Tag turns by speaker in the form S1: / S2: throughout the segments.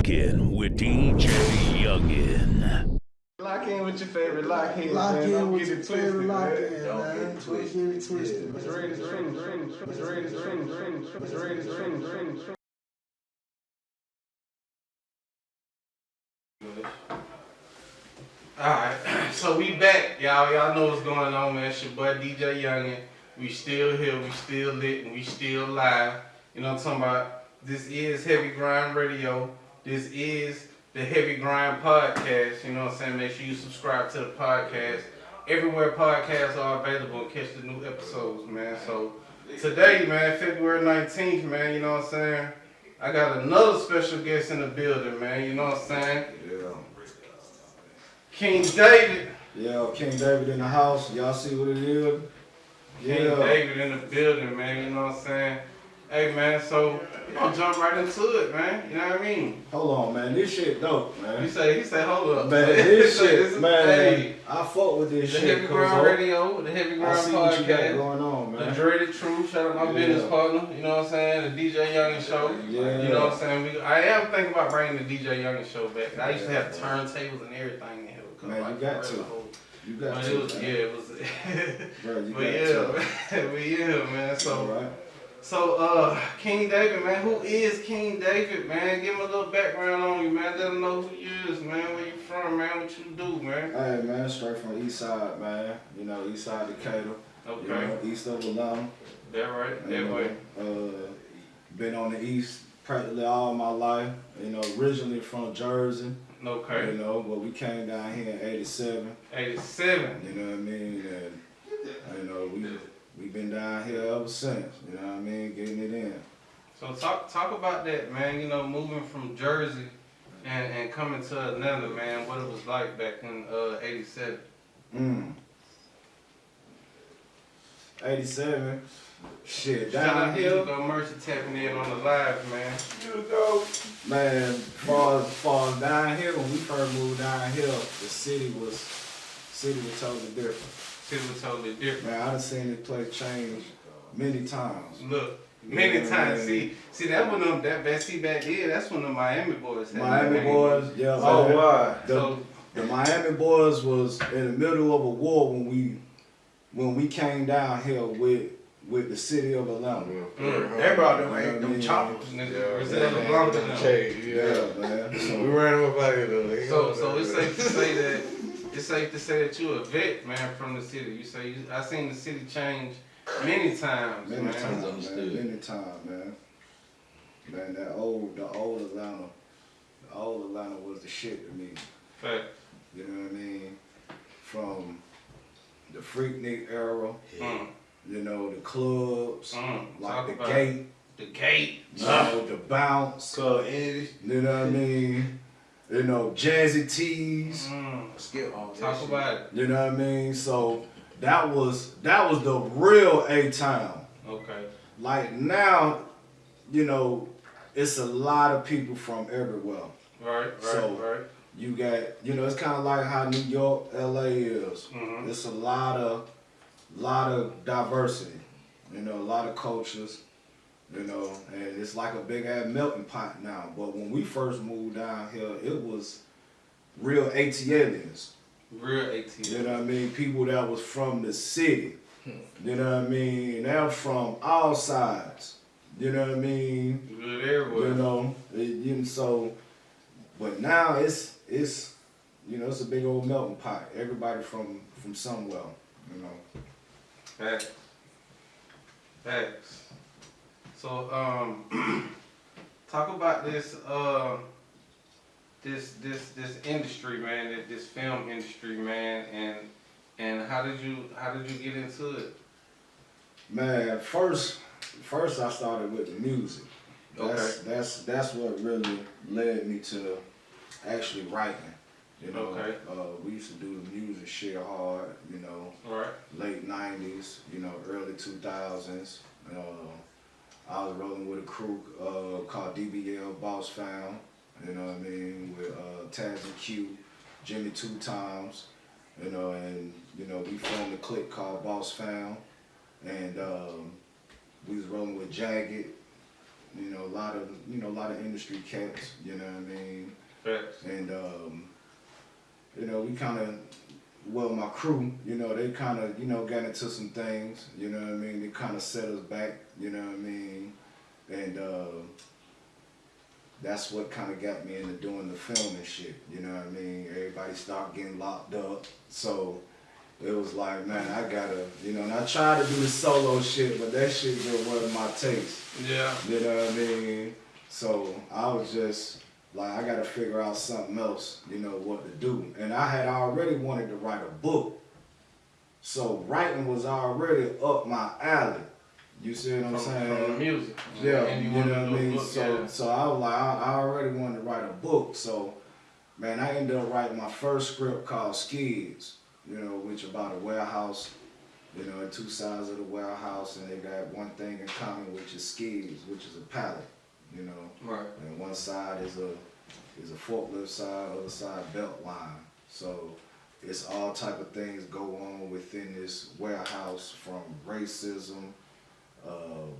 S1: Lock in with DJ Youngin.
S2: Lock in with your favorite lockhead, man.
S3: Lock in
S2: Don't
S3: with
S2: get
S3: your
S2: it
S3: favorite
S2: twisted,
S3: lock
S2: man.
S3: in,
S2: Don't
S3: man.
S2: get it
S3: Don't
S2: twisted.
S3: get it twisted.
S2: It's ready to trend. It's ready to trend. It's ready to trend.
S4: Alright, so we back, y'all. Y'all know what's going on, man. It's your boy DJ Youngin. We still here, we still lit, and we still live. You know what I'm talking about? This is Heavy Grind Radio. This is the Heavy Grind Podcast. You know what I'm saying? Make sure you subscribe to the podcast. Everywhere podcasts are available and catch the new episodes, man. So today, man, February 19th, man, you know what I'm saying? I got another special guest in the building, man. You know what I'm saying?
S3: Yeah.
S4: King David.
S3: Yeah, King David in the house. Y'all see what it is?
S4: King David in the building, man. You know what I'm saying? Hey, man, so we're gonna jump right into it, man. You know what I mean?
S3: Hold on, man. This shit dope, man.
S4: He say, hold up.
S3: Man, this shit, man.
S4: Hey,
S3: I fuck with this
S4: the
S3: shit.
S4: Heavy Grind Radio, the Heavy
S3: I
S4: Grind
S3: see what you got
S4: Podcast,
S3: going on,
S4: the
S3: man.
S4: Dreaded Truth. Shout out my business partner. You know what I'm saying? The DJ Youngin Show.
S3: Yeah.
S4: You know what I'm saying? I am thinking about bringing the DJ Youngin Show back. I used to have turntables and everything in here.
S3: Man, you got to. You got
S4: But
S3: to.
S4: it was,
S3: man.
S4: yeah, it was.
S3: Bro, you
S4: But
S3: got to.
S4: yeah, man. So.
S3: All right.
S4: So, King David, man, who is King David, man? Give him a little background on you, man. Let him know who you is, man. Where you from, man? What you do, man?
S3: Hey, man, straight from the east side, man. You know, east side Decatur.
S4: Okay.
S3: You know, east of Atlanta.
S4: That right,
S3: You
S4: that way.
S3: Been on the east practically all my life. You know, originally from Jersey.
S4: Okay.
S3: You know, but we came down here in '87.
S4: 87.
S3: You know what I mean? And you know, we've been down here ever since. You know what I mean? Getting it in.
S4: So talk about that, man. You know, moving from Jersey and coming to Atlanta, man. What it was like back in 87.
S3: 87. Shit,
S4: Shout out
S3: down
S4: to
S3: here.
S4: you, go Mercy tapping in on the live, man.
S3: You go. Man, far as down here, when we first moved down here, the city was totally different.
S4: City was totally different.
S3: Man, I done seen this place change many times.
S4: Look, many
S3: Yeah,
S4: times.
S3: man.
S4: See that one of them that see back then. That's when the Miami boys had.
S3: Miami
S4: man.
S3: boys, yeah.
S2: Oh,
S3: man.
S2: why?
S3: The Miami boys was in the middle of a war when we came down here with the city of Atlanta.
S2: They brought them,
S3: Yeah,
S2: them
S3: man.
S2: choppers.
S4: Griselda Blanca now.
S3: Yeah, man.
S2: We
S3: So,
S2: ran them up out of here though.
S4: So it's safe to say that you're a vet, man, from the city. You say I seen the city change many times,
S3: many
S4: man.
S3: times, man. Many times, man. Man, the old Atlanta was the shit to me.
S4: Fact.
S3: You know what I mean? From the Freaknik era, you know, the clubs, like
S4: Talk
S3: the
S4: about
S3: gate,
S4: The gate.
S3: you know, the bounce,
S2: So Andy,
S3: you know what I mean? You know, jazzy tees,
S2: skip all
S4: Talk about it.
S3: you know what I mean? So that was the real A-town.
S4: Okay.
S3: Like now, you know, it's a lot of people from everywhere.
S4: Right.
S3: So, You got, you know, it's kind of like how New York, LA is.
S4: Mhm.
S3: It's a lot of diversity, you know, a lot of cultures, you know, and it's like a big ass melting pot now. But when we first moved down here, it was real ATLians.
S4: Real 18.
S3: You know what I mean? People that was from the city. You know what I mean? They're from all sides. You know what I mean?
S4: Good everywhere.
S3: You know, so, but now it's you know, it's a big old melting pot. Everybody from somewhere, you know.
S4: Facts. So talk about this this industry, man, this film industry, man, and how did you get into it?
S3: Man, first I started with the music.
S4: Okay.
S3: That's what really led me to actually writing. You know,
S4: Okay.
S3: We used to do the music shit hard, you know,
S4: Right.
S3: late 90s, you know, early 2000s. I was rolling with a crew called DBL Boss Found, you know what I mean, with Taz and Q, Jimmy 2 Times, you know, and, you know, we formed a clique called Boss Found, and we was rolling with Jagged, You know, a lot of industry cats. You know what I mean?
S4: Facts.
S3: And you know, we kind of, well, my crew, you know, they kind of, you know, got into some things. You know what I mean? They kind of set us back. You know what I mean? And that's what kind of got me into doing the film and shit. You know what I mean? Everybody started getting locked up, so it was like, man, I gotta, you know. And I tried to do the solo shit, but that shit just wasn't my taste.
S4: Yeah.
S3: You know what I mean? So I was just like, I gotta figure out something else, you know, what to do. And I had already wanted to write a book, so writing was already up my alley. You see what I'm saying?
S4: From the music.
S3: Yeah,
S4: And
S3: you
S4: wanted
S3: know
S4: to
S3: what I
S4: do a
S3: mean?
S4: book,
S3: So,
S4: yeah.
S3: so I was like, I already wanted to write a book. So, man, I ended up writing my first script called Skids, you know, which about a warehouse, you know, and two sides of the warehouse, and they got one thing in common, which is skids, which is a pallet, you know.
S4: Right.
S3: And one side is a forklift side, other side belt line. So it's all type of things go on within this warehouse, from racism,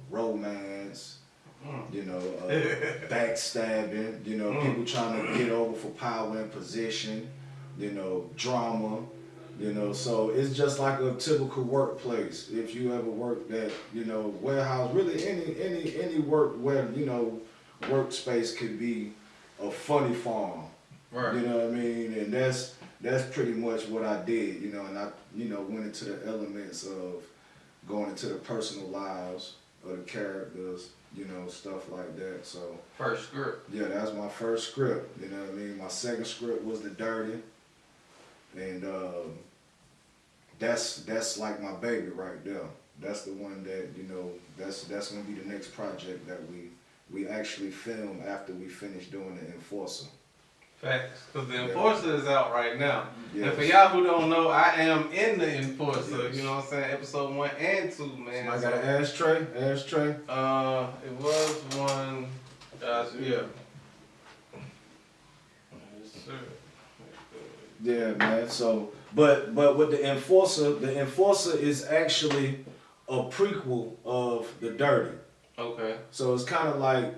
S3: romance, you know, backstabbing, you know, people trying to get over for power and position, you know, drama, you know. So it's just like a typical workplace. If you ever worked at, you know, warehouse, really any work where, you know, workspace could be a funny farm.
S4: Right.
S3: You know what I mean? And that's pretty much what I did, you know. And I, you know, went into the elements of going into the personal lives of the characters, you know, stuff like that. So
S4: First script.
S3: yeah, that's my first script. You know what I mean? My second script was The Dirty, and that's like my baby right there. That's the one that, you know, that's gonna be the next project that we actually film after we finish doing The Enforcer.
S4: Facts. Because The Enforcer is out right now.
S3: Yes.
S4: And for y'all who don't know, I am in The Enforcer.
S3: Yes.
S4: You know what I'm saying? Episode 1 and 2, man.
S3: I got an ashtray.
S4: It was one. Yeah. Yes, sir.
S3: Yeah, man. So, but with the Enforcer is actually a prequel of The Dirty.
S4: Okay.
S3: So it's kind of like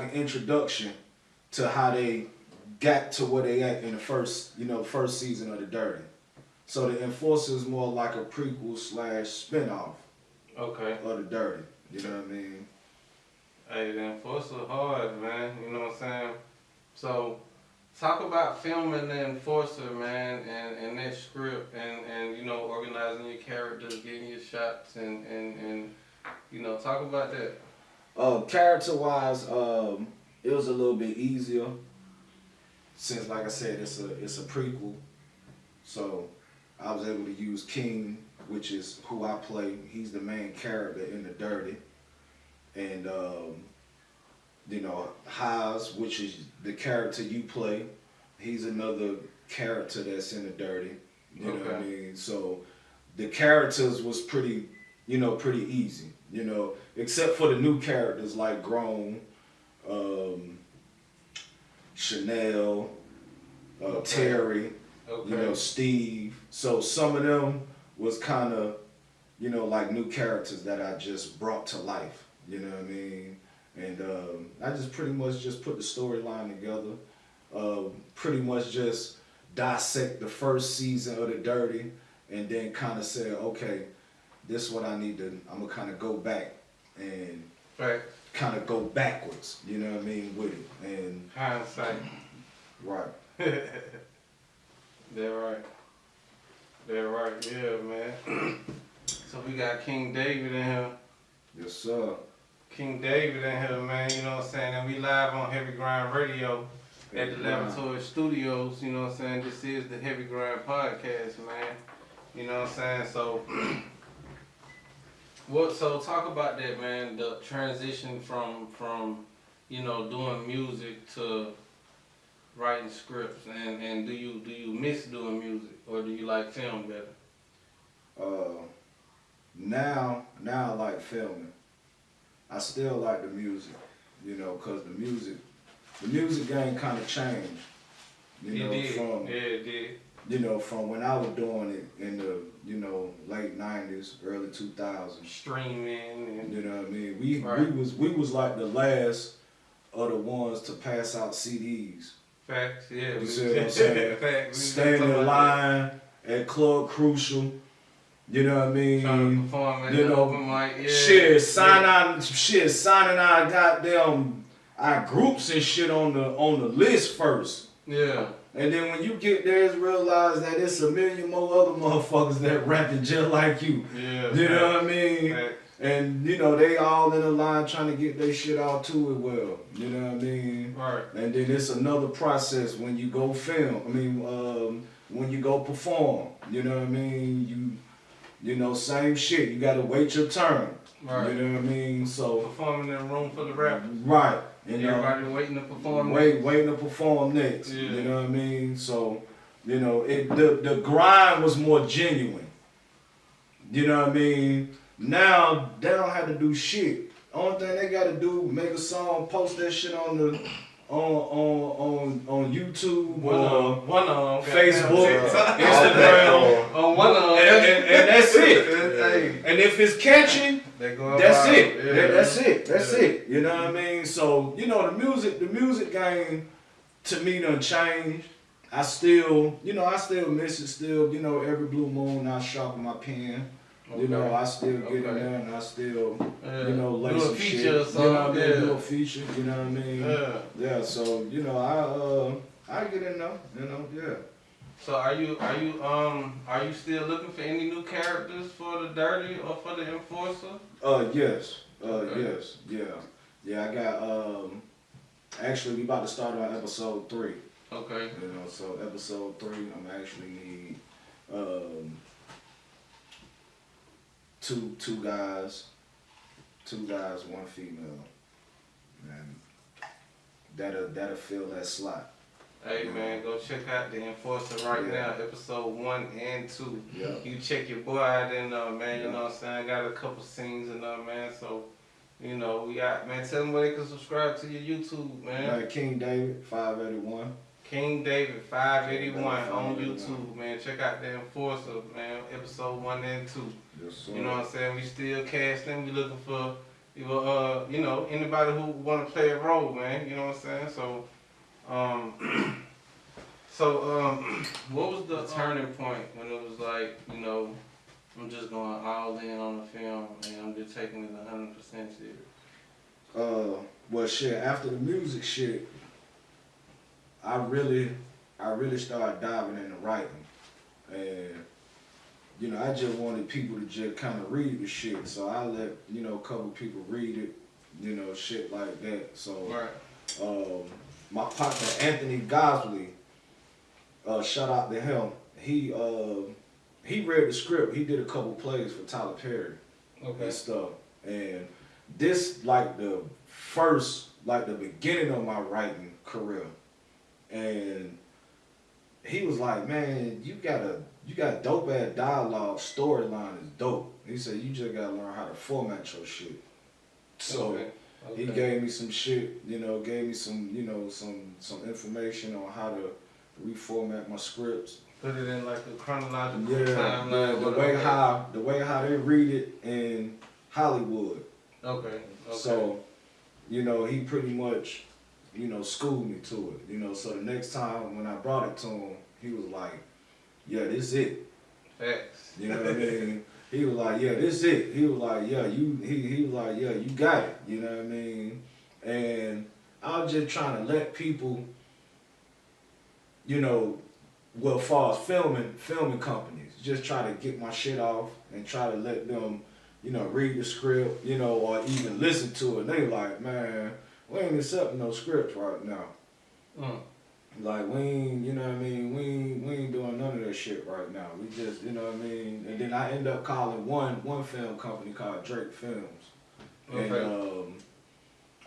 S3: an introduction to how they got to where they at in the first season of The Dirty. So The Enforcer is more like a prequel / spinoff
S4: Okay.
S3: of The Dirty. You know what I mean?
S4: Hey, The Enforcer hard, man. You know what I'm saying? So, talk about filming The Enforcer, man, and that script, and you know, organizing your characters, getting your shots, and you know, talk about that.
S3: Character-wise, it was a little bit easier since, like I said, it's a prequel. So I was able to use King, which is who I play. He's the main character in The Dirty, and you know, Haas, which is the character you play. He's another character that's in The Dirty. You know what I mean? So the characters was pretty easy. You know, except for the new characters like Grown, Chanel, Terry, you know, Steve. So some of them was kind of, you know, like new characters that I just brought to life. You know what I mean? And I just pretty much just put the storyline together. Pretty much just dissect the first season of The Dirty, and then kind of say, okay, this is what I need to. I'm gonna kind of go back and kind of go backwards. You know what I mean with it, and
S4: Hindsight.
S3: right.
S4: They're right. Yeah, man. So we got King David in here.
S3: Yes, sir.
S4: King David in here, man. You know what I'm saying? And we live on Heavy Grind Radio at the
S3: Heavy Grind.
S4: Laboratory Studios. You know what I'm saying? This is the Heavy Grind Podcast, man. You know what I'm saying? So, so talk about that, man. The transition from you know, doing music to writing scripts, and do you miss doing music, or do you like film better?
S3: Now I like filming. I still like the music, you know, cause the music game kind of changed. You know,
S4: It did.
S3: from
S4: Yeah, it did.
S3: you know, from when I was doing it in the, you know, late 90s, early 2000s.
S4: Streaming and
S3: You know what I mean? We was like the last of the ones to pass out CDs.
S4: facts, yeah.
S3: You see what I'm saying?
S4: Facts.
S3: Stand in line at Club Crucial. You know what I mean?
S4: Trying to perform at
S3: you
S4: the
S3: know,
S4: open mic, yeah.
S3: signing our goddamn our groups and shit on the list first.
S4: Yeah.
S3: And then when you get there, it's realize that it's a million more other motherfuckers that rapping just like you.
S4: Yeah.
S3: You know what I mean?
S4: Facts.
S3: And you know, they all in the line trying to get their shit out to it well. You know what I mean?
S4: Right.
S3: And then it's another process when you go film. When you go perform. You know what I mean? You know, same shit. You gotta wait your turn.
S4: Right.
S3: You know what I mean? So
S4: Performing in a room full of rappers.
S3: right. And
S4: Everybody waiting to perform.
S3: waiting to perform next.
S4: Yeah.
S3: You know what I mean? So, you know, the grind was more genuine. You know what I mean? Now they don't have to do shit. Only thing they gotta do, make a song, post that shit on the on YouTube
S4: One of them.
S3: Facebook, Instagram,
S4: On one of them.
S3: and that's it.
S4: Hey,
S3: And if it's catchy,
S4: they go
S3: that's
S4: about
S3: it.
S4: Yeah.
S3: That's it. You know what I mean? So, you know, the music game to me done changed. I still miss it still. You know, every blue moon I sharpen my pen. You know, I still get in there and I still, you know, lay some shit. You know what I mean? Do a feature, you know what I mean? Yeah, so, you know, I get in there, you know, yeah.
S4: So are you still looking for any new characters for the Dirty or for the Enforcer?
S3: Yes.
S4: Okay.
S3: Yes. Yeah. Yeah, I got actually we about to start on episode 3.
S4: Okay.
S3: You know, so episode 3 I'm actually need two guys, one female. And that'll fill that slot.
S4: Hey man, go check out the Enforcer right now, episode 1 and 2.
S3: Yeah.
S4: You check your boy out in there, man, you know what I'm saying? I got a couple scenes in there, man, so, you know, we got, man, tell them where they can subscribe to your YouTube, man.
S3: Like King David 581.
S4: King David 581 on YouTube, man. Check out the Enforcer, man, episode 1 and 2.
S3: Yes, sir.
S4: You know what I'm saying? We still casting, we looking for, you know, anybody who want to play a role, man, you know what I'm saying? So, what was the turning point when it was like, you know, I'm just going all in on the film and I'm just taking it 100% serious?
S3: Well, shit. After the music shit, I really started diving into writing, and you know, I just wanted people to just kind of read the shit. So I let a couple people read it, you know, shit like that. So.
S4: Right.
S3: My partner Anthony Gosley, shout out to him. He read the script. He did a couple plays for Tyler Perry and stuff. And this like the beginning of my writing career. And he was like, man, you got dope ass dialogue. Storyline is dope. He said you just gotta learn how to format your shit. So.
S4: Okay.
S3: He gave me some shit, you know, gave me some, you know, some information on how to reformat my scripts.
S4: Put it in like a chronological
S3: timeline. The way how they read it in Hollywood.
S4: Okay.
S3: So, you know, he pretty much, you know, schooled me to it. You know, so the next time when I brought it to him, he was like, yeah, this is it.
S4: Facts.
S3: You know what I mean? He was like, yeah, this is it. He was like, yeah, he was like, yeah, you got it. You know what I mean? And I was just trying to let people, you know, well, as far as filming companies, just try to get my shit off and try to let them, you know, read the script, you know, or even listen to it. And they like, man, we ain't accepting no scripts right now. Like, we ain't, you know what I mean, we ain't doing none of that shit right now. We just, you know what I mean? And then I end up calling one film company called Drake Films. Okay. And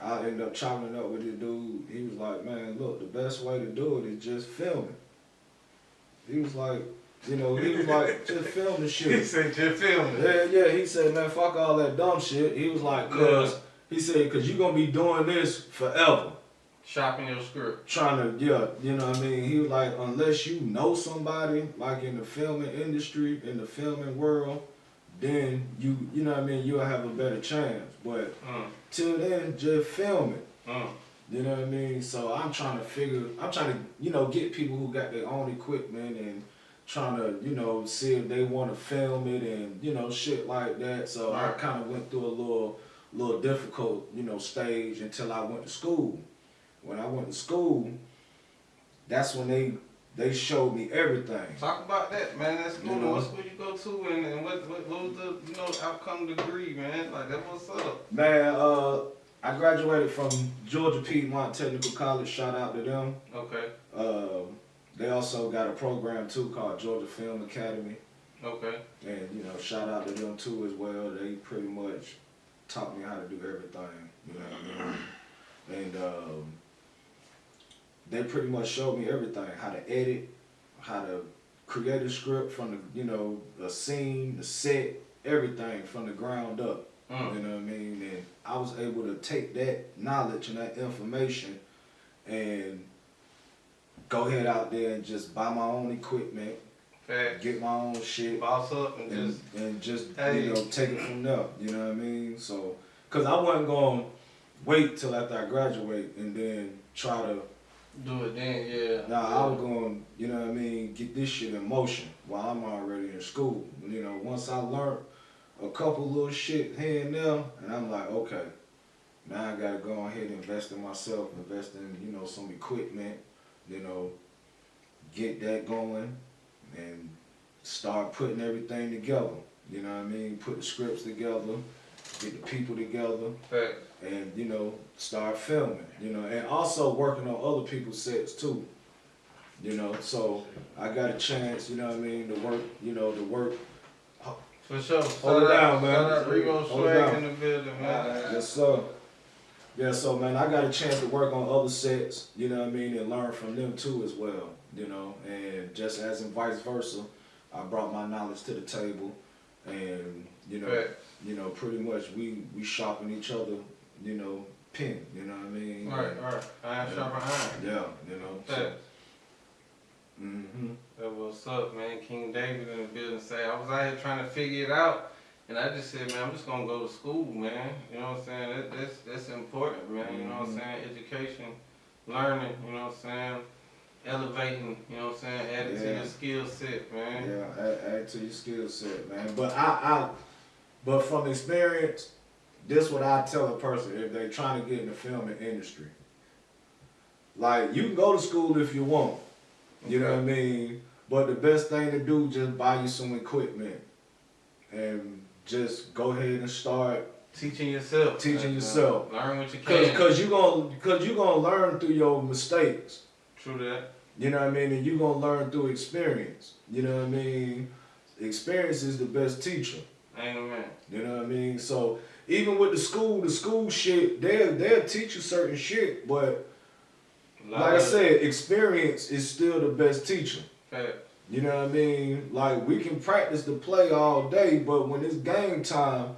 S3: I end up chopping it up with this dude. He was like, man, look, the best way to do it is just film it. He was like, you know, just film the shit.
S4: He said, just film it.
S3: Yeah, he said, man, fuck all that dumb shit. He was like, cause you gonna be doing this forever.
S4: Shopping your script.
S3: Trying to, yeah, you know what I mean? He was like, unless you know somebody, like in the filming industry, in the filming world, then you know what I mean, you'll have a better chance. But till then, just film it. You know what I mean? So I'm trying to, you know, get people who got their own equipment and trying to, you know, see if they want to film it and, you know, shit like that. So I kind of went through a little difficult, you know, stage until I went to school. When I went to school, that's when they showed me everything.
S4: Talk about that, man. That's cool.
S3: You know?
S4: What school you go to and what was the, you know, outcome degree, man? Like, that what's up?
S3: Man, I graduated from Georgia Piedmont Technical College. Shout out to them.
S4: Okay.
S3: They also got a program too called Georgia Film Academy.
S4: Okay.
S3: And, you know, shout out to them too as well. They pretty much taught me how to do everything. You know what I mean? And they pretty much showed me everything, how to edit, how to create a script from the, you know, the scene, the set, everything from the ground up. You know what I mean? And I was able to take that knowledge and that information and go ahead out there and just buy my own equipment, get my own shit,
S4: boss up
S3: and just
S4: hey.
S3: you know, take it from there. You know what I mean? So, cause I wasn't gonna wait till after I graduate and then try to
S4: do it then, yeah.
S3: Nah, I was going, you know what I mean, get this shit in motion while I'm already in school. You know, once I learned a couple little shit here and there, and I'm like, okay, now I gotta go ahead and invest in myself, invest in, you know, some equipment, you know, get that going, and start putting everything together. You know what I mean? Put the scripts together, get the people together, and, you know, start filming, you know, and also working on other people's sets too. You know, so I got a chance, you know what I mean, to work, you know,
S4: For sure.
S3: Hold it down, man.
S4: Shout out Remo Swag in the building, man.
S3: Yes, sir. Yeah, so man, I got a chance to work on other sets, you know what I mean, and learn from them too as well, you know, and just as in vice versa, I brought my knowledge to the table, and you know, pretty much we sharpen each other, you know, pen, you know what I mean?
S4: Right. Iron sharpen iron.
S3: Yeah, you know. So,
S4: That what's up, man. King David in the building say, I was out here trying to figure it out, and I just said, man, I'm just gonna go to school, man. You know what I'm saying? That's important, man. You know what I'm saying? Education, learning, you know what I'm saying? Elevating, you know what I'm saying? Adding to your skill set, man.
S3: Yeah, add to your skill set, man. But but from experience, this what I tell a person if they trying to get in the filming industry. Like, you can go to school if you want. You know what I mean? But the best thing to do, just buy you some equipment and just go ahead and start
S4: teaching yourself. Learn what you can.
S3: Cause you gonna learn through your mistakes.
S4: True that.
S3: You know what I mean? And you gonna learn through experience. You know what I mean? Experience is the best teacher.
S4: Amen.
S3: You know what I mean? So even with the school shit, they'll teach you certain shit, but like I said, experience is still the best teacher. You know what I mean? Like, we can practice the play all day, but when it's game time,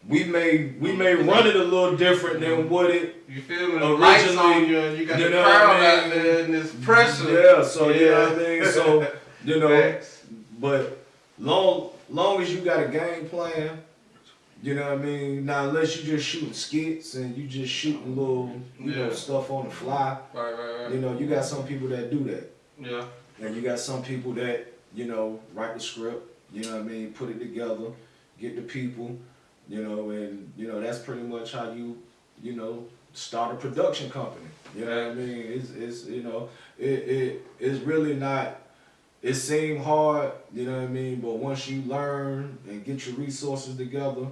S3: we may run it a little different than what it
S4: you feel me? The lights on you and you got the crowd out there and this pressure.
S3: Yeah, so you know what I mean? So, you know, but long as you got a game plan, you know what I mean? Now, unless you just shooting skits and you just shooting little, you know, stuff on the fly. Right. You know, you got some people that do that.
S4: Yeah.
S3: And you got some people that, you know, write the script, you know what I mean, put it together, get the people, you know, and, you know, that's pretty much how you know, start a production company. You know what I mean? It's you know, it's really not, it seemed hard, you know what I mean, but once you learn and get your resources together,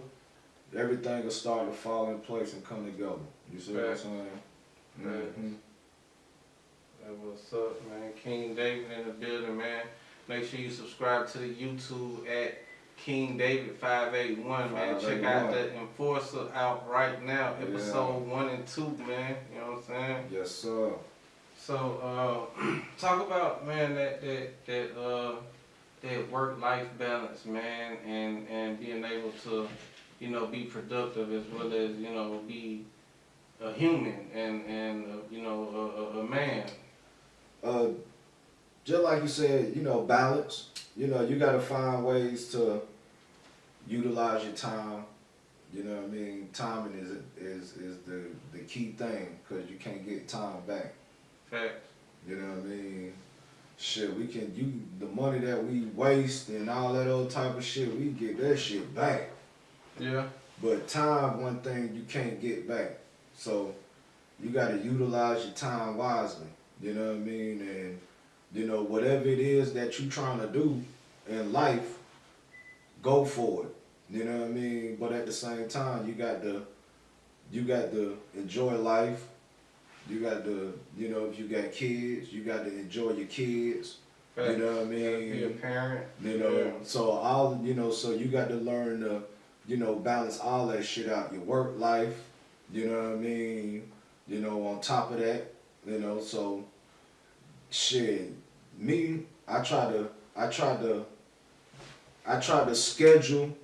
S3: everything will start to fall in place and come together. You see what I'm saying?
S4: That what's up, man. King David in the building, man. Make sure you subscribe to the YouTube at King David 581, man. Check out the Enforcer out right now, episode 1 and 2, man. You know what I'm saying?
S3: Yes, sir.
S4: So, talk about, man, that work-life balance, man, and being able to, you know, be productive as well as, you know, be a human and you know a man.
S3: Just like you said, balance. You got to find ways to utilize your time. You know what I mean? Timing is the key thing because you can't get time back.
S4: Facts.
S3: You know what I mean? Shit, the money that we waste and all that other type of shit, we get that shit back.
S4: Yeah.
S3: But time, one thing you can't get back. So you got to utilize your time wisely. You know what I mean? And whatever it is that you trying to do in life, go for it. You know what I mean? But at the same time, you got to enjoy life. You got to, if you got kids, you got to enjoy your kids.
S4: Facts.
S3: You know what I mean?
S4: Be a parent.
S3: So you got to learn to, balance all that shit out. Your work life, you know what I mean? On top of that, so shit. Me, I try to schedule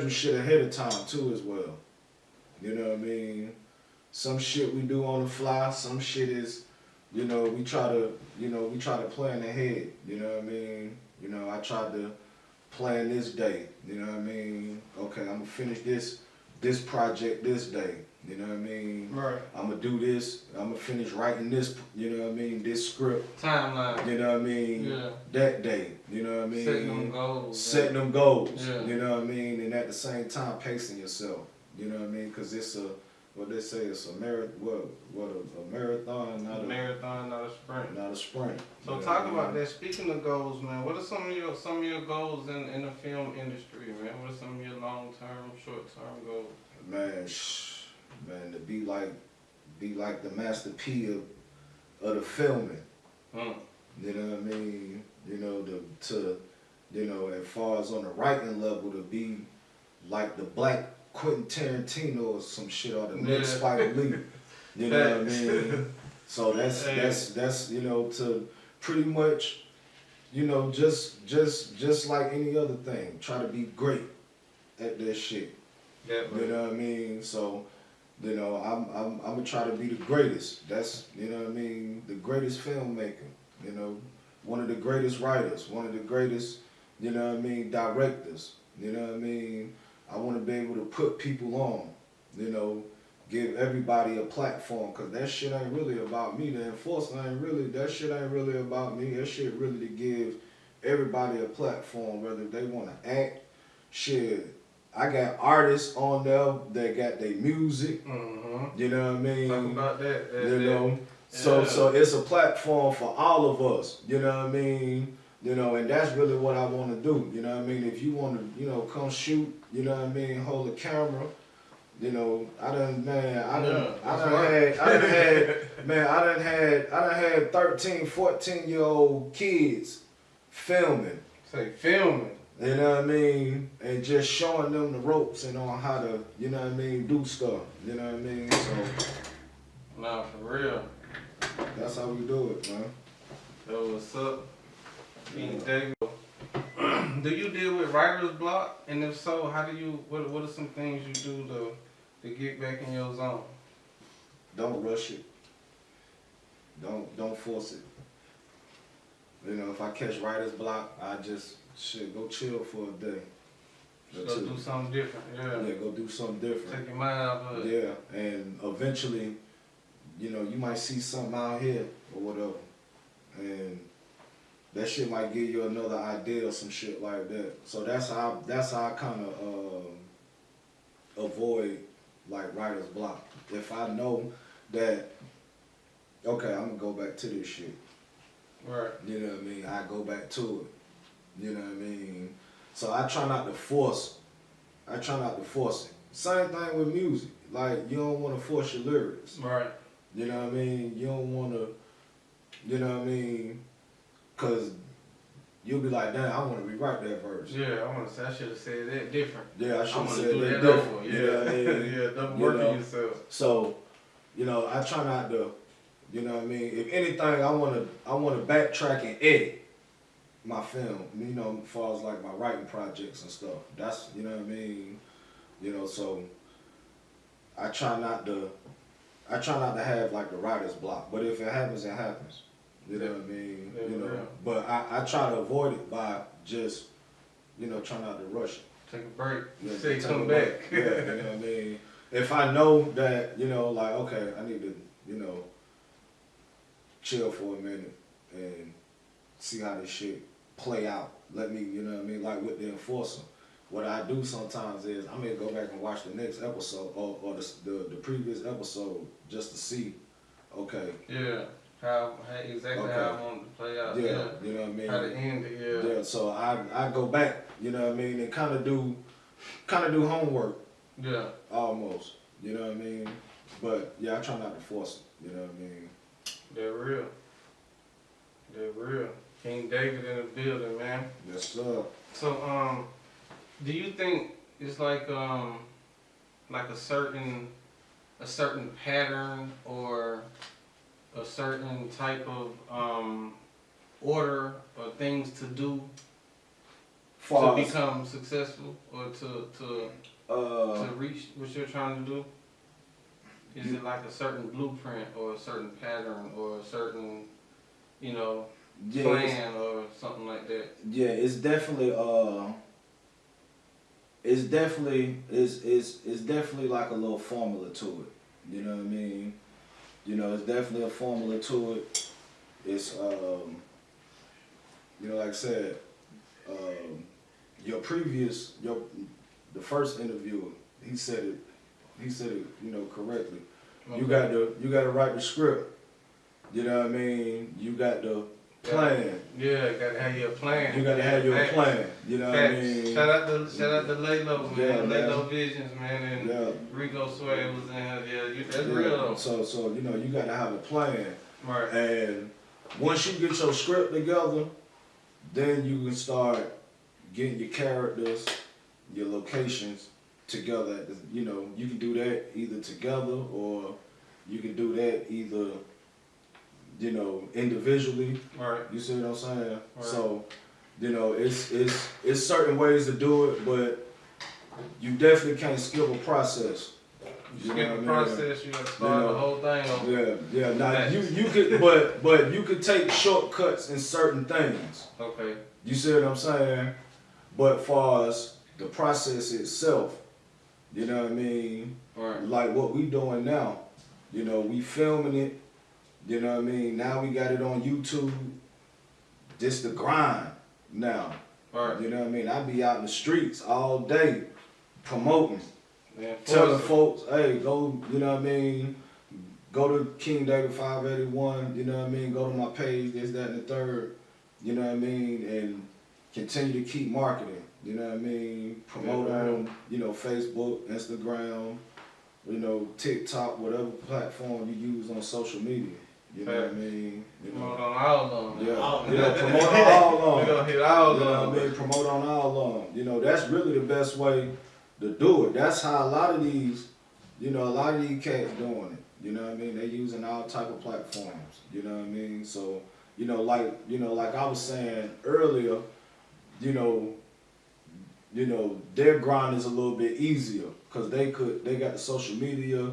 S3: shit ahead of time too as well. You know what I mean? Some shit we do on the fly, some shit is, we try to plan ahead. You know what I mean? I tried to plan this day. You know what I mean? Okay, I'm gonna finish this project this day. You know what I mean?
S4: Right.
S3: I'm gonna do this. I'm gonna finish writing this. You know what I mean? This script.
S4: Timeline.
S3: You know what I mean?
S4: Yeah.
S3: That day. You know what I mean?
S4: Setting them goals.
S3: Yeah.
S4: Yeah.
S3: You know what I mean? And at the same time, pacing yourself. You know what I mean? Because it's what they say, it's a marathon. A marathon, not
S4: a marathon, not a sprint.
S3: Not a sprint.
S4: So talk about that. Speaking of goals, man, what are some of your goals in the film industry, man? What are some of your long term, short term goals?
S3: Man, to be like the Master P of the filming. You know what I mean? As far as on the writing level, to be like the black Quentin Tarantino or some shit, or the next Spike Lee. You know what I mean? So that's to pretty much, just like any other thing, try to be great at that shit.
S4: Yeah,
S3: you know what I mean? So, I'm gonna try to be the greatest. That's, you know what I mean, the greatest filmmaker, one of the greatest writers, one of the greatest, directors, you know what I mean? I want to be able to put people on, give everybody a platform, because that shit ain't really about me. The enforcement that shit ain't really about me. That shit really to give everybody a platform, whether they want to act, shit. I got artists on there that got their music, you know what I mean?
S4: Talk about that.
S3: So it's a platform for all of us, you know what I mean? And that's really what I want to do, you know what I mean? If you want to, come shoot, you know what I mean, hold a camera, I done had 13, 14-year-old kids filming.
S4: Say filming.
S3: You know what I mean? And just showing them the ropes and on how to, you know what I mean, do stuff. You know what I mean? So
S4: nah, for real.
S3: That's how we do it, man.
S4: So what's up? Do you deal with writer's block? And if so, what are some things you do to get back in your zone?
S3: Don't rush it. Don't force it. If I catch writer's block, I just go chill for a day.
S4: Go do something different,
S3: Yeah, go do something different.
S4: Take your mind out of it.
S3: Yeah, and eventually, you might see something out here or whatever. And that shit might give you another idea or some shit like that. So that's how I kind of avoid like writer's block. If I know that, okay, I'm gonna go back to this shit.
S4: Right.
S3: You know what I mean? I go back to it. You know what I mean? So I try not to force it. Same thing with music. Like, you don't want to force your lyrics.
S4: Right.
S3: You know what I mean? You don't want to, you know what I mean? Because you'll be like, damn, I want to rewrite that verse.
S4: Yeah, I should have said that different.
S3: Yeah, I should have said
S4: that
S3: that different.
S4: Yeah,
S3: you know what I mean?
S4: yeah, double working yourself.
S3: So, I try not to, you know what I mean? If anything, I want to backtrack and edit my film, as far as like my writing projects and stuff. That's, you know what I mean? So I try not to, I try not to have like the writer's block, but if it happens, it happens. You know what I mean?
S4: Yeah,
S3: You know,
S4: real.
S3: but I try to avoid it by just, trying not to rush it.
S4: Take a break.
S3: Yeah,
S4: Say
S3: take
S4: come
S3: a
S4: back.
S3: break. Yeah, you know what I mean? If I know that, like, okay, I need to, chill for a minute and see how this shit play out. Let me, like with the enforcer. What I do sometimes is I may go back and watch the next episode or the previous episode just to see, okay.
S4: Yeah. How exactly how I want it to play out.
S3: Yeah, you know what I mean?
S4: How to end it,
S3: Yeah, so I go back, you know what I mean, and kind of do homework
S4: Yeah.
S3: almost, you know what I mean? But yeah, I try not to force it, you know what I mean?
S4: They're real. They're real. King David in the building, man.
S3: Yes, sir.
S4: So, do you think it's like a certain pattern or a certain type of order or things to do to become successful or to reach what you're trying to do? Is it like a certain blueprint or a certain pattern or a certain, plan or something like that?
S3: Yeah, it's definitely it's definitely like a little formula to it. You know what I mean? It's definitely a formula to it. It's like I said, the first interviewer, he said it correctly.
S4: Okay.
S3: You got to write the script. You know what I mean? You got to plan.
S4: Yeah, gotta have your plan.
S3: You got to have your
S4: Facts.
S3: plan. You know what I mean?
S4: Shout out to Laylo, man.
S3: Yeah,
S4: Laylo Visions, man, and
S3: Yeah.
S4: Rico Sway was in here. Yeah, that's real though.
S3: So you got to have a plan.
S4: Right.
S3: And once you get your script together, then you can start getting your characters, your locations together. You can do that either together or you can do that either, individually.
S4: Right.
S3: You see what I'm saying?
S4: Right.
S3: So, it's certain ways to do it, but you definitely can't skip a process.
S4: You skip the process, you gotta start the whole thing over.
S3: Yeah. Now you could, but you could take shortcuts in certain things.
S4: Okay.
S3: You see what I'm saying? But far as the process itself, you know what I mean?
S4: Right.
S3: Like what we doing now, we filming it. You know what I mean? Now we got it on YouTube. This the grind now.
S4: Right.
S3: You know what I mean? I be out in the streets all day promoting.
S4: Yeah,
S3: Telling folks, hey, go, you know what I mean, go to King David 581, you know what I mean, go to my page, this, that, and the third, you know what I mean, and continue to keep marketing, you know what I mean, promote on, Facebook, Instagram, TikTok, whatever platform you use on social media, you know what I mean.
S4: Promote on all of them.
S3: Yeah, promote on all of them.
S4: We're gonna hit all of
S3: You know
S4: them.
S3: what I mean, promote on all of them. That's really the best way to do it. That's how a lot of these cats doing it. You know what I mean? They using all type of platforms. You know what I mean? So, like I was saying earlier, their grind is a little bit easier because they got the social media,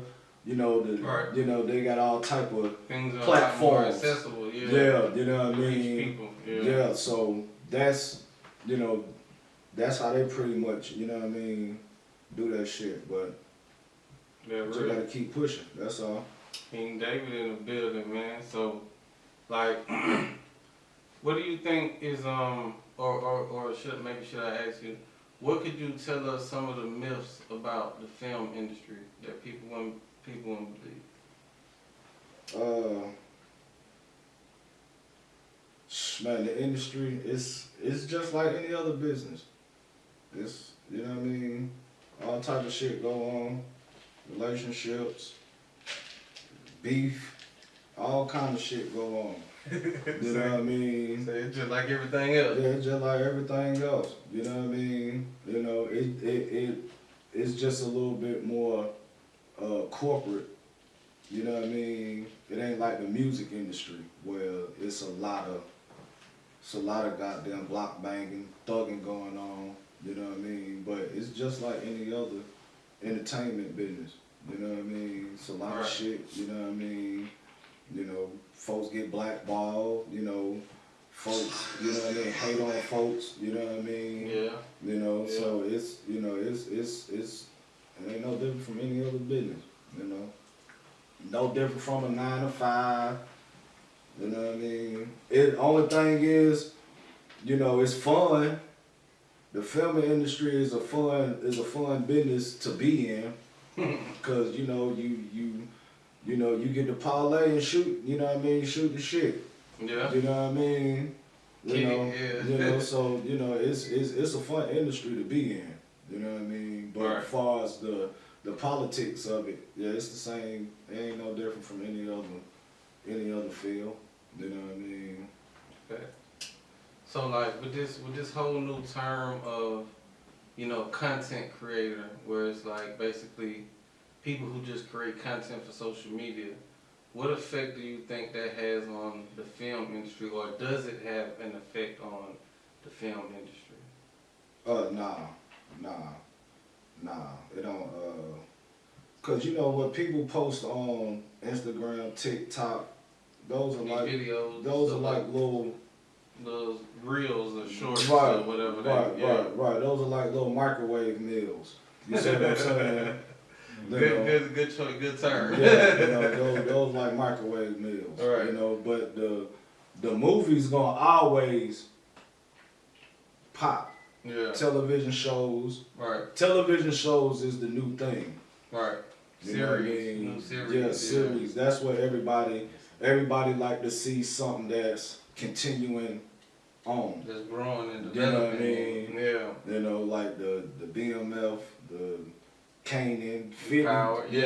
S4: Right.
S3: they got all type of
S4: Things are
S3: platforms.
S4: a lot more accessible. Yeah.
S3: Yeah, you know what I
S4: Reach
S3: mean?
S4: people.
S3: Yeah, so that's how they pretty much, do that shit. But
S4: They're
S3: you
S4: real.
S3: gotta keep pushing. That's all.
S4: King David in the building, man. So, like, what do you think is or should I ask you, what could you tell us some of the myths about the film industry that people wouldn't believe?
S3: Man, the industry is just like any other business. It's what I mean, all type of shit go on, relationships, beef, all kind of shit go on. You know what I mean?
S4: So it's just like everything else.
S3: Yeah, it's just like everything else. You know what I mean? It's just a little bit more corporate. You know what I mean? It ain't like the music industry where it's a lot of goddamn block banging, thugging going on. You know what I mean? But it's just like any other entertainment business. You know what I mean? It's a lot of
S4: Right.
S3: shit. You know what I mean? You know, folks get blackballed. You know, folks. You know what I mean? Hate on folks. You know what I mean?
S4: Yeah.
S3: You know,
S4: Yeah.
S3: so it's it ain't no different from any other business. You know, no different from a 9 to 5. You know what I mean? It only thing is, you know, it's fun. The filming industry is a fun business to be in, cause you know you get to parlay and shoot. You know what I mean? Shoot the shit.
S4: Yeah.
S3: You know what I mean?
S4: Yeah.
S3: You know, so you know it's a fun industry to be in. You know what I mean? But
S4: Right.
S3: as far as the politics of it, yeah, it's the same. It ain't no different from any other field. You know what I mean?
S4: Okay. So like with this whole new term of, you know, content creator, where it's like basically people who just create content for social media, what effect do you think that has on the film industry, or does it have an effect on the film industry?
S3: Nah. It don't. Cause you know what people post on Instagram, TikTok, those are
S4: These
S3: like
S4: videos,
S3: those are
S4: stuff
S3: like little.
S4: those reels or shorts
S3: Right,
S4: or whatever.
S3: right. Those are like little microwave meals. You see what I'm saying? You know,
S4: Good term.
S3: yeah, you know, those like microwave meals.
S4: Right.
S3: You know, but the movie's gonna always pop.
S4: Yeah.
S3: Television shows.
S4: Right.
S3: Television shows is the new thing.
S4: Right.
S3: You know what I
S4: Series.
S3: mean?
S4: New series.
S3: Yeah, series. That's what everybody like to see something that's continuing on.
S4: That's growing and
S3: You know
S4: developing.
S3: what I mean?
S4: Yeah.
S3: You know, like the BMF, the Kanan, 50,
S4: Power.
S3: all the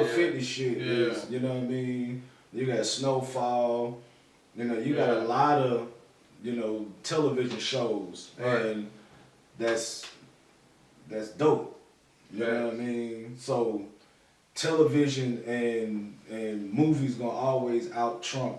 S4: Yeah.
S3: 50 shit is, you know what I mean? You got Snowfall, you know, you got a lot of, you know, television shows,
S4: Right.
S3: and that's dope. You know what I
S4: Facts.
S3: mean? So television and movies gonna always out trump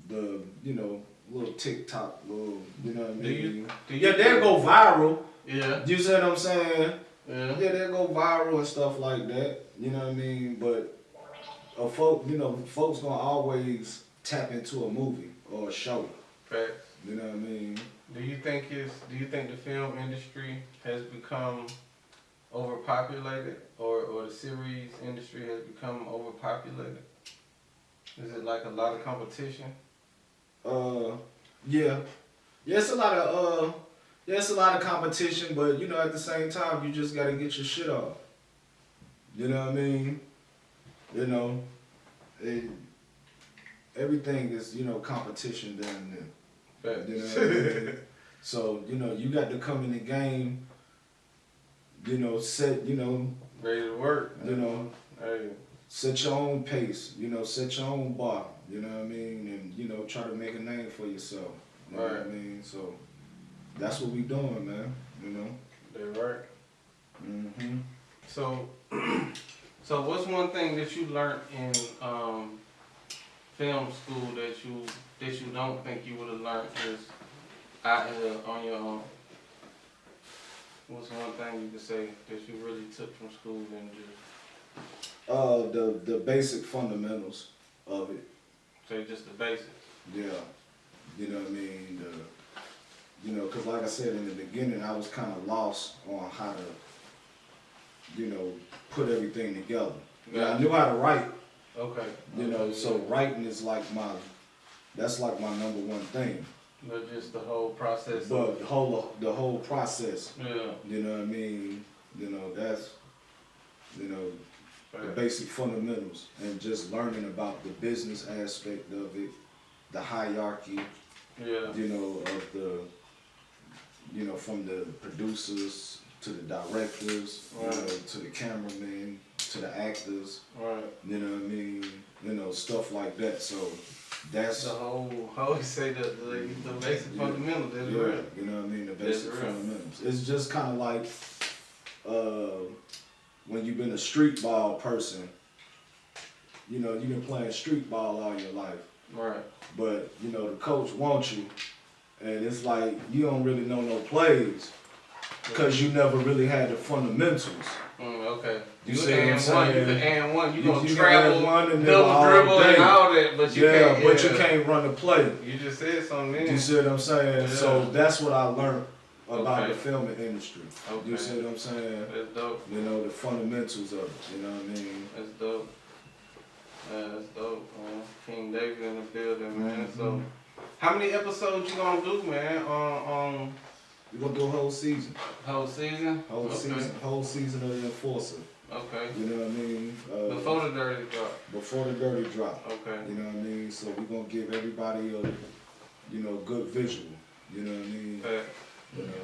S3: the, you know, little TikTok, little, you know what I mean?
S4: Yeah,
S3: They'll go viral.
S4: Yeah.
S3: You see what I'm saying?
S4: Yeah.
S3: Yeah, they'll go viral and stuff like that. You know what I mean? But folks gonna always tap into a movie or a show.
S4: Facts.
S3: You know what I mean?
S4: Do you think the film industry has become overpopulated, or the series industry has become overpopulated? Is it like a lot of competition?
S3: Yeah. Yeah, it's a lot of competition, but you know, at the same time, you just gotta get your shit off. You know what I mean? You know, everything is, you know, competition down there.
S4: Facts.
S3: You know what I mean? So, you know, you got to come in the game, you know,
S4: Ready to work.
S3: you know,
S4: Hey.
S3: set your own pace, you know, set your own bar, you know what I mean? And, you know, try to make a name for yourself. You know what I
S4: Right.
S3: mean? So that's what we doing, man, you know?
S4: They're right.
S3: Mm-hmm.
S4: So, so what's one thing that you learned in film school that you don't think you would have learned is out here on your own? What's one thing you could say that you really took from school and just
S3: The basic fundamentals of it.
S4: say just the basics?
S3: Yeah. You know what I mean? You know, because like I said in the beginning, I was kind of lost on how to, you know, put everything together. Yeah, I knew how to write,
S4: Okay.
S3: you know, so writing is like that's like my number one thing.
S4: But just the whole process.
S3: But the whole process,
S4: Yeah.
S3: you know what I mean? You know, that's, you know, the
S4: Right.
S3: basic fundamentals and just learning about the business aspect of it, the hierarchy,
S4: Yeah.
S3: you know, of the, you know, from the producers to the directors, you know, to the cameramen, to the actors,
S4: Right.
S3: you know what I mean? You know, stuff like that. So that's
S4: The whole, I always say the basic fundamentals. That's
S3: yeah,
S4: real.
S3: you know what I mean? The basic
S4: That's real.
S3: fundamentals. It's just kind of like when you've been a street ball person, you know, you've been playing street ball all your life.
S4: Right.
S3: But, you know, the coach wants you, and it's like you don't really know no plays because you never really had the fundamentals.
S4: Okay.
S3: You
S4: You
S3: see what I'm
S4: and one.
S3: saying?
S4: You can and one. You gonna
S3: can
S4: travel,
S3: add one and
S4: double
S3: all
S4: dribble
S3: day.
S4: and all that, but you
S3: Yeah,
S4: can't.
S3: but you can't run the play.
S4: You just said something.
S3: You
S4: Then.
S3: see what I'm saying?
S4: Yeah.
S3: So that's what I learned about
S4: Okay.
S3: the filming industry.
S4: Okay.
S3: You see what I'm saying?
S4: That's dope.
S3: You know, the fundamentals of it, you know what I mean?
S4: That's dope. That's dope, man. King David in the building, man. So, how many episodes you gonna do, man?
S3: We're gonna do a whole season.
S4: Whole season.
S3: Whole season of The Enforcer.
S4: Okay.
S3: You know what I mean?
S4: Before the dirty drop.
S3: Before the dirty drop.
S4: Okay.
S3: You know what I mean? So we're gonna give everybody a, you know, good visual. You know what I mean? You know,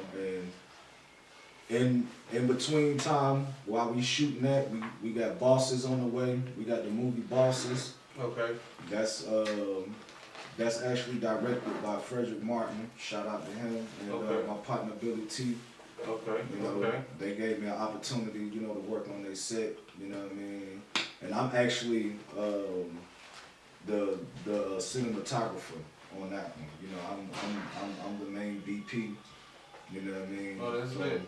S3: and in between time while we shooting that, we got Bosses on the way. We got the movie Bosses.
S4: Okay.
S3: That's actually directed by Frederick Martin. Shout out to him and my partner Billy T.
S4: Okay.
S3: You know, they gave me an opportunity, you know, to work on their set. You know what I mean? And I'm actually the cinematographer on that one. You know, I'm the main DP. You know what I mean?
S4: Oh, that's lit.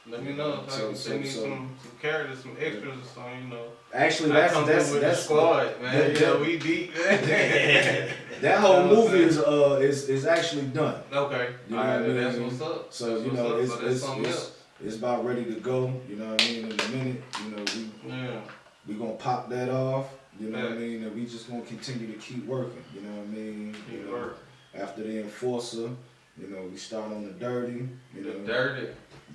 S4: Let me know if I can need some characters, some extras or something, you know.
S3: Actually,
S4: that's the squad, man. We deep.
S3: That whole movie is actually done.
S4: Okay.
S3: You know what I mean?
S4: That's what's up.
S3: So
S4: that's
S3: you know,
S4: up.
S3: it's about ready to go. You know what I mean? In a minute, you know, we gonna pop that off. You know what I mean? And we just gonna continue to keep working. You know what I mean?
S4: Keep working.
S3: After the Enforcer, you know, we start on the dirty. You know,
S4: dirty.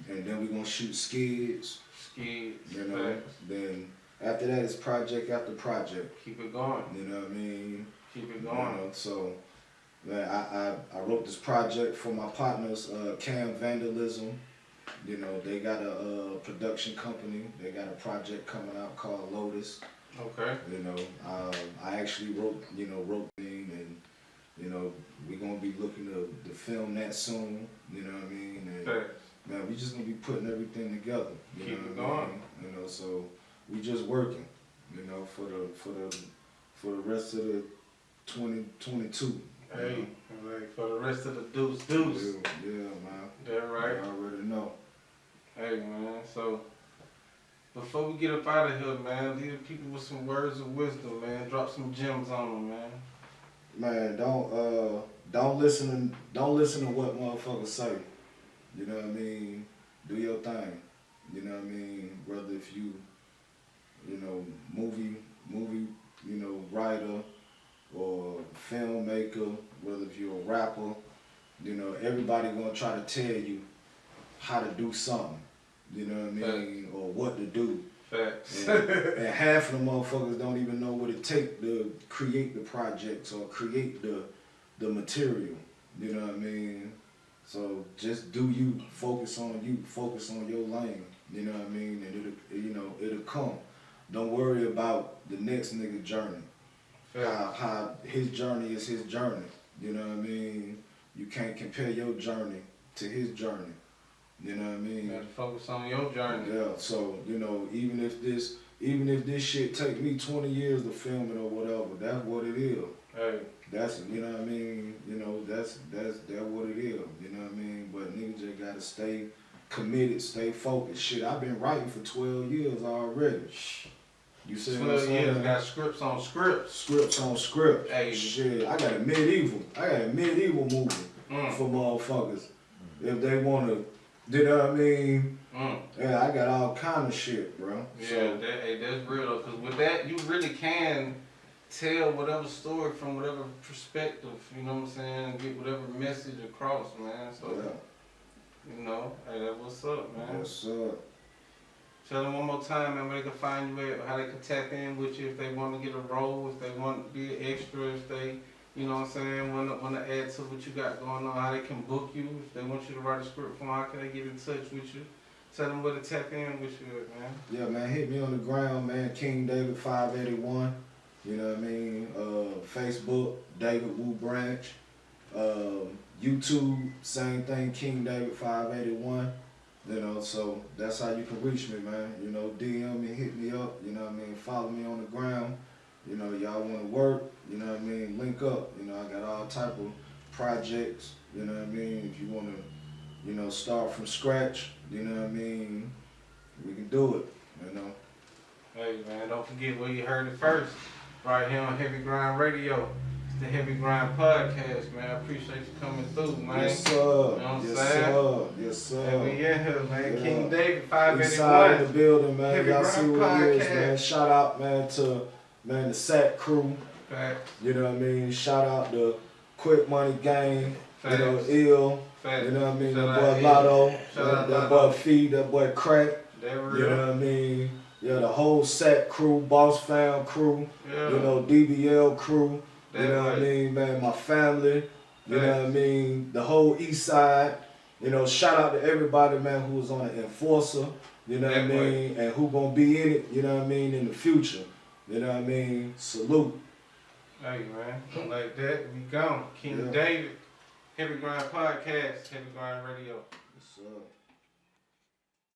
S3: And then we gonna shoot skids.
S4: You
S3: know, then after that it's project after project.
S4: Keep it going.
S3: You know what I mean?
S4: Keep it going.
S3: You know, so man, I wrote this project for my partners, Cam Vandalism. You know, they got a production company. They got a project coming out called Lotus.
S4: Okay.
S3: You know, I actually wrote thing, and you know, we're gonna be looking to film that soon. You know what I mean? And, man, we just gonna be putting everything together.
S4: Keep it going.
S3: You know, so we just working. You know, for the rest of the 2022.
S4: Hey, like for the rest of the deuce.
S3: Yeah, man.
S4: That right.
S3: I already know.
S4: Hey, man. So before we get up out of here, man, leave the people with some words of wisdom, man. Drop some gems on them, man.
S3: Man, don't listen to what motherfuckers say. You know what I mean? Do your thing. You know what I mean? Whether if you know, movie, you know, writer or filmmaker, whether if you're a rapper, you know, everybody gonna try to tell you how to do something. You know what I mean? Or what to do.
S4: Facts.
S3: And half of the motherfuckers don't even know what it takes to create the projects or create the material. You know what I mean? So just do you, focus on your lane. You know what I mean? And it'll come. Don't worry about the next nigga journey. How his journey is his journey. You know what I mean? You can't compare your journey to his journey. You know what I mean?
S4: You gotta focus on your journey.
S3: Yeah, so, you know, even if this shit take me 20 years to film it or whatever, that's what it is.
S4: Hey.
S3: That's, you know what I mean? You know, that's what it is. You know what I mean? But niggas just gotta stay committed, stay focused. Shit, I've been writing for 12 years already. You see what I'm saying?
S4: 12 years, got scripts on scripts.
S3: Scripts on scripts.
S4: Hey.
S3: Shit, I got a medieval movie for motherfuckers. If they wanna, you know what I mean? Yeah, I got all kind of shit, bro.
S4: Yeah,
S3: So,
S4: that's real though, because with that, you really can tell whatever story from whatever perspective, you know what I'm saying, and get whatever message across, man. So, you know, hey, that's what's up, man.
S3: Yes, sir.
S4: Tell them one more time, man, where they can find you at, how they can tap in with you if they want to get a role, if they want to be an extra, if they, you know what I'm saying, want to add to what you got going on, how they can book you, if they want you to write a script for them, how can they get in touch with you? Tell them where to tap in with you at, man.
S3: Yeah, man, hit me on the ground, man, King David 581. You know what I mean? Facebook, David Wu Branch. YouTube, same thing, King David 581. You know, so that's how you can reach me, man. You know, DM me, hit me up, you know what I mean? Follow me on the ground. You know, y'all want to work, you know what I mean? Link up. You know, I got all type of projects, you know what I mean? If you want to, you know, start from scratch, you know what I mean? We can do it. you know.
S4: Hey man, don't forget where you heard it first. Right here on Heavy Grind Radio. It's the Heavy Grind Podcast, man. I appreciate you coming through, man.
S3: Yes, sir.
S4: You know what I'm
S3: Yes,
S4: saying?
S3: sir. Yes, sir.
S4: And we in here, man.
S3: Yeah.
S4: King David,
S3: Inside in the
S4: 581.
S3: building, man.
S4: Heavy
S3: Y'all
S4: Grind
S3: see what it is,
S4: Podcast.
S3: man. Shout out, man, to the SAT crew.
S4: Facts.
S3: You know what I mean? Shout out the Quick Money Gang.
S4: Facts.
S3: You know, Ill.
S4: Facts.
S3: You know what I mean?
S4: Shout
S3: That
S4: out
S3: boy
S4: Ill.
S3: Lotto.
S4: Shout out
S3: That
S4: Lotto.
S3: boy Feed. That boy Crack.
S4: That
S3: You
S4: real.
S3: know what I mean? Yeah, the whole SAT crew, Boss Fam crew.
S4: Yeah.
S3: You know, DBL crew.
S4: That
S3: You know what I
S4: right.
S3: mean, man? My family. You know
S4: Facts.
S3: what I mean? The whole East Side. You know, shout out to everybody, man, who was on the Enforcer. You know what I
S4: That way.
S3: mean? And who gonna be in it, you know what I mean, in the future. You know what I mean? Salute.
S4: Hey man, like that, we gone. King
S3: Yeah.
S4: David, Heavy Grind Podcast, Heavy Grind Radio.
S3: Yes, sir.